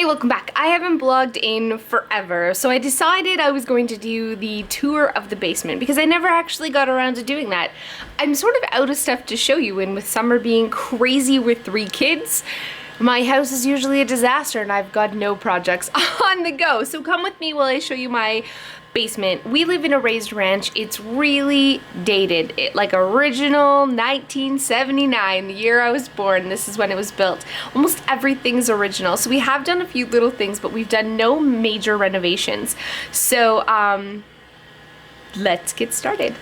Hey, welcome back. I haven't vlogged in forever, so I decided I was going to do the tour of the basement because I never actually got around to doing that. I'm sort of out of stuff to show you, and with summer being crazy with 3 kids, my house is usually a disaster and I've got no projects on the go. So come with me while I show you my basement. We live in a raised ranch. It's really dated. Like original 1979, the year I was born. This is when it was built. Almost everything's original. So we have done a few little things, but we've done no major renovations. So let's get started.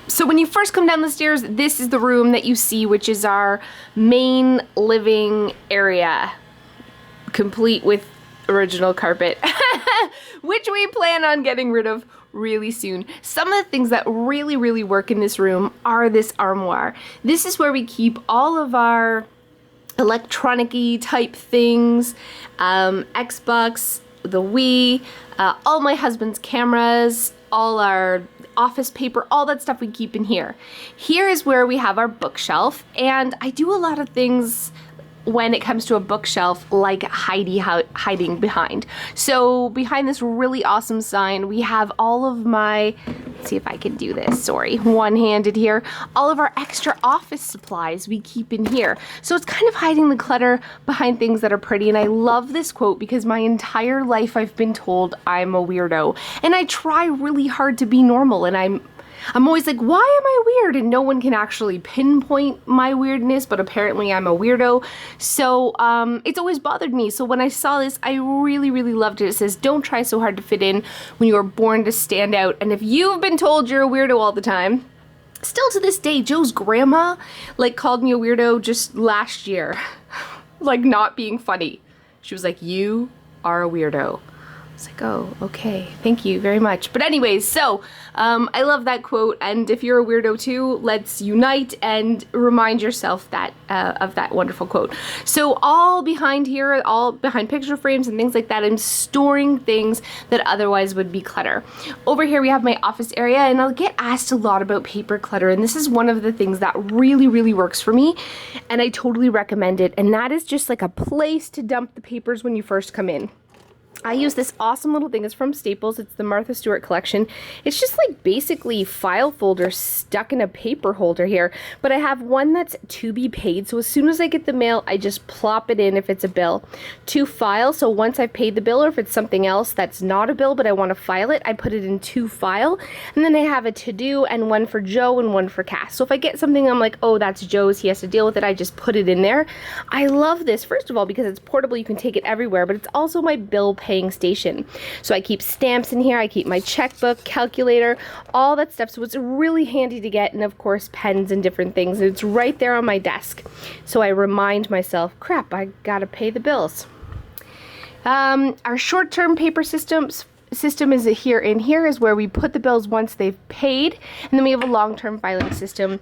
So when you first come down the stairs, this is the room that you see, which is our main living area, complete with original carpet, which we plan on getting rid of really soon. Some of the things that really work in this room are this armoire. This is where we keep all of our electronic-y type things, Xbox, the Wii, all my husband's cameras, all our office paper, all that stuff we keep in here. Here is where we have our bookshelf, and I do a lot of things when it comes to a bookshelf, like hiding behind. So behind this really awesome sign, we have all of my, let's see if I can do this, sorry, one-handed here, all of our extra office supplies we keep in here. So it's kind of hiding the clutter behind things that are pretty, and I love this quote because my entire life I've been told I'm a weirdo, and I try really hard to be normal, and I'm always like, why am I weird? And no one can actually pinpoint my weirdness, but apparently I'm a weirdo. So it's always bothered me. So when I saw this, I really loved it. It says, don't try so hard to fit in when you were born to stand out. And if you've been told you're a weirdo all the time, still to this day, Joe's grandma called me a weirdo just last year. Like, not being funny. She was like, you are a weirdo. I was like, oh, okay, thank you very much. But anyways, so I love that quote, and if you're a weirdo too, let's unite and remind yourself that of that wonderful quote. So all behind here, all behind picture frames and things like that, I'm storing things that otherwise would be clutter. Over here we have my office area, and I'll get asked a lot about paper clutter, and this is one of the things that really works for me, and I totally recommend it, and that is just like a place to dump the papers when you first come in. I use this awesome little thing. It's from Staples. It's the Martha Stewart collection. It's just like basically file folders stuck in a paper holder here, but I have one that's to be paid. So as soon as I get the mail, I just plop it in if it's a bill. To file, so once I've paid the bill, or if it's something else that's not a bill but I want to file it, I put it in to file. And then I have a to do and one for Joe and one for Cass. So if I get something I'm like, oh, that's Joe's, he has to deal with it, I just put it in there. I love this, first of all, because it's portable, you can take it everywhere, but it's also my bill paying station. So I keep stamps in here, I keep my checkbook, calculator, all that stuff. So it's really handy to get, and of course pens and different things. It's right there on my desk. So I remind myself, crap, I gotta pay the bills. Our short-term paper system is here. In here is where we put the bills once they've paid, and then we have a long-term filing system,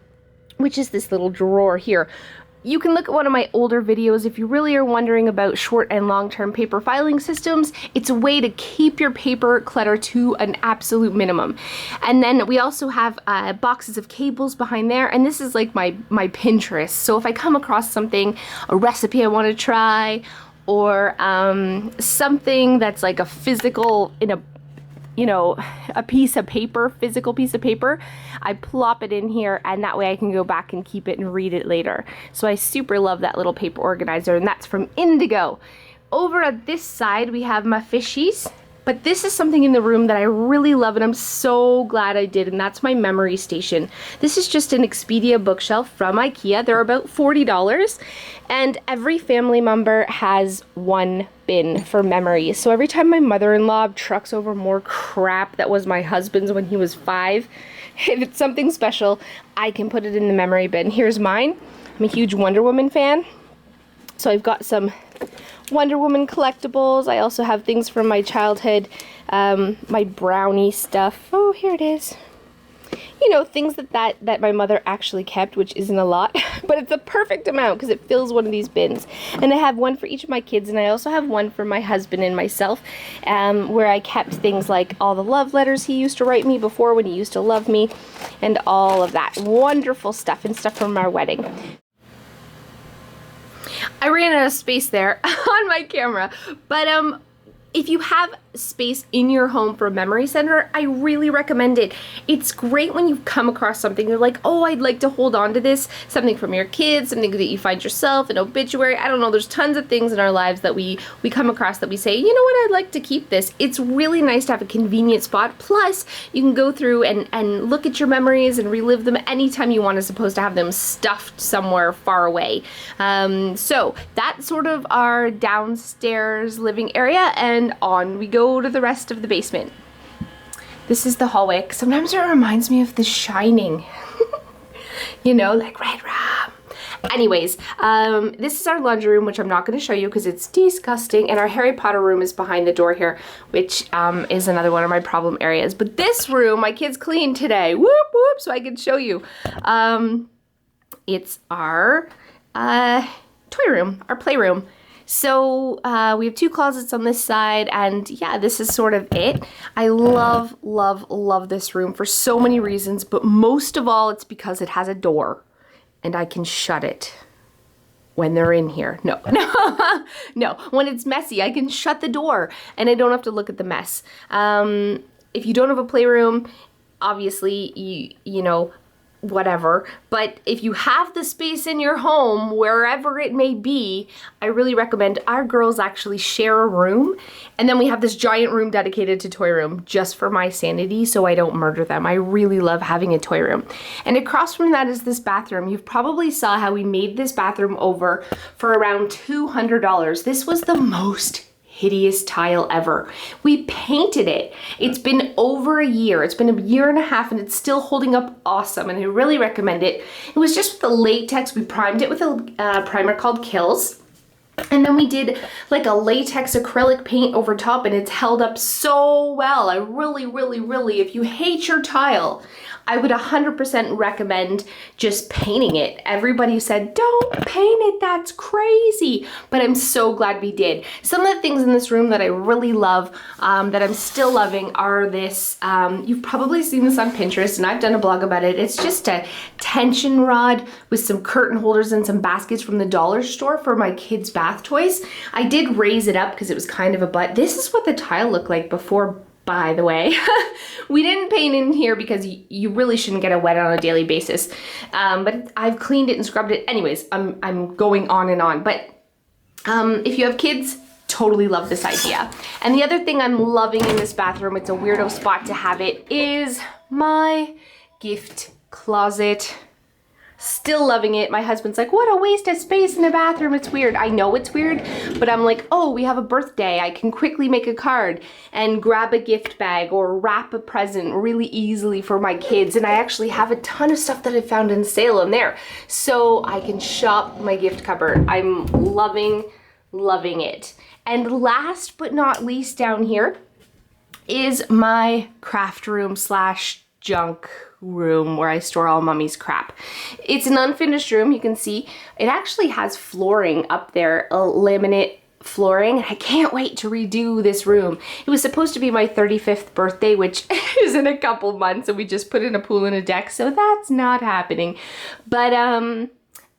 which is this little drawer here. You can look at one of my older videos if you really are wondering about short and long-term paper filing systems. It's a way to keep your paper clutter to an absolute minimum. And then we also have boxes of cables behind there, and this is like my Pinterest. So if I come across something, a recipe I want to try, or something that's like a physical, a piece of paper, physical piece of paper, I plop it in here, and that way I can go back and keep it and read it later. So I super love that little paper organizer, and that's from Indigo. Over at this side, we have my fishies, but this is something in the room that I really love, and I'm so glad I did, and that's my memory station. This is just an Expedia bookshelf from IKEA. They're about $40, and every family member has one bin for memories. So every time my mother-in-law trucks over more crap that was my husband's when he was 5, if it's something special, I can put it in the memory bin. Here's mine. I'm a huge Wonder Woman fan, so I've got some Wonder Woman collectibles. I also have things from my childhood, my brownie stuff. Oh, here it is. You know, things that my mother actually kept, which isn't a lot, but it's a perfect amount because it fills one of these bins. And I have one for each of my kids, and I also have one for my husband and myself, where I kept things like all the love letters he used to write me before when he used to love me, and all of that wonderful stuff, and stuff from our wedding. I I ran out of space there on my camera, but if you have space in your home for a memory center, I really recommend it. It's great when you come across something you're like, oh, I'd like to hold on to this, something from your kids, something that you find yourself, an obituary. I don't know, there's tons of things in our lives that we come across that we say, you know what, I'd like to keep this. It's really nice to have a convenient spot. Plus, you can go through and look at your memories and relive them anytime you want, as opposed to have them stuffed somewhere far away. So that's sort of our downstairs living area, and on we go to the rest of the basement. This is the hallway. Sometimes it reminds me of The Shining. You know, like Red Rum. Anyways, this is our laundry room, which I'm not going to show you because it's disgusting. And our Harry Potter room is behind the door here, which is another one of my problem areas. But this room, my kids cleaned today. Whoop, whoop, so I can show you. It's our toy room, our playroom. So we have 2 closets on this side, and yeah, this is sort of it. I love, love, love this room for so many reasons, but most of all, it's because it has a door and I can shut it when they're in here. No, no, when it's messy, I can shut the door and I don't have to look at the mess. If you don't have a playroom, obviously, you know, whatever, but if you have the space in your home, wherever it may be, I really recommend. Our girls actually share a room, and then we have this giant room dedicated to toy room just for my sanity, so I don't murder them. I really love having a toy room. And across from that is this bathroom. You've probably saw how we made this bathroom over for around $200. This was the most hideous tile ever. We painted it. It's been over a year. It's been a year and a half and it's still holding up awesome, and I really recommend it. It was just with the latex. We primed it with a primer called Kills. And then we did like a latex acrylic paint over top, and it's held up so well. I really, really, really, if you hate your tile, I would 100% recommend just painting it. Everybody said, don't paint it, that's crazy. But I'm so glad we did. Some of the things in this room that I really love, that I'm still loving, are this, you've probably seen this on Pinterest, and I've done a blog about it. It's just a tension rod with some curtain holders and some baskets from the dollar store for my kids' bath toys. I did raise it up because it was kind of a butt. This is what the tile looked like before, by the way. We didn't paint in here because you really shouldn't get it wet on a daily basis. But I've cleaned it and scrubbed it. Anyways, I'm going on and on. But if you have kids, totally love this idea. And the other thing I'm loving in this bathroom, it's a weirdo spot to have it, is my gift closet. Still loving it. My husband's like, what a waste of space in the bathroom. It's weird. I know it's weird, but I'm like, oh, we have a birthday. I can quickly make a card and grab a gift bag or wrap a present really easily for my kids. And I actually have a ton of stuff that I found in sale in there, so I can shop my gift cupboard. I'm loving, loving it. And last but not least, down here is my craft room slash junk room where I store all mommy's crap. It's an unfinished room. You can see it actually has flooring up there, a laminate flooring. I can't wait to redo this room. It was supposed to be my 35th birthday, which is in a couple months, and we just put in a pool and a deck, so that's not happening. But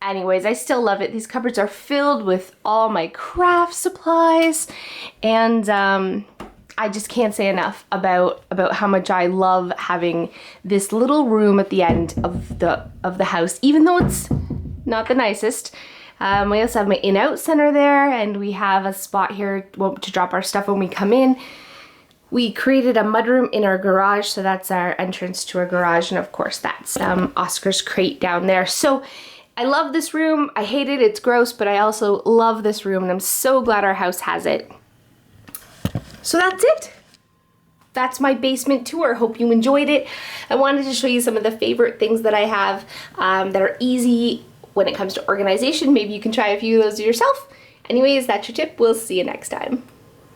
anyways, I still love it. These cupboards are filled with all my craft supplies, and I just can't say enough about how much I love having this little room at the end of the house, even though it's not the nicest. We also have my in-out center there, and we have a spot here to drop our stuff when we come in. We created a mudroom in our garage, so that's our entrance to our garage, and of course that's Oscar's crate down there. So I love this room. I hate it, it's gross, but I also love this room, and I'm so glad our house has it. So that's it. That's my basement tour. Hope you enjoyed it. I wanted to show you some of the favorite things that I have that are easy when it comes to organization. Maybe you can try a few of those yourself. Anyways, that's your tip. We'll see you next time.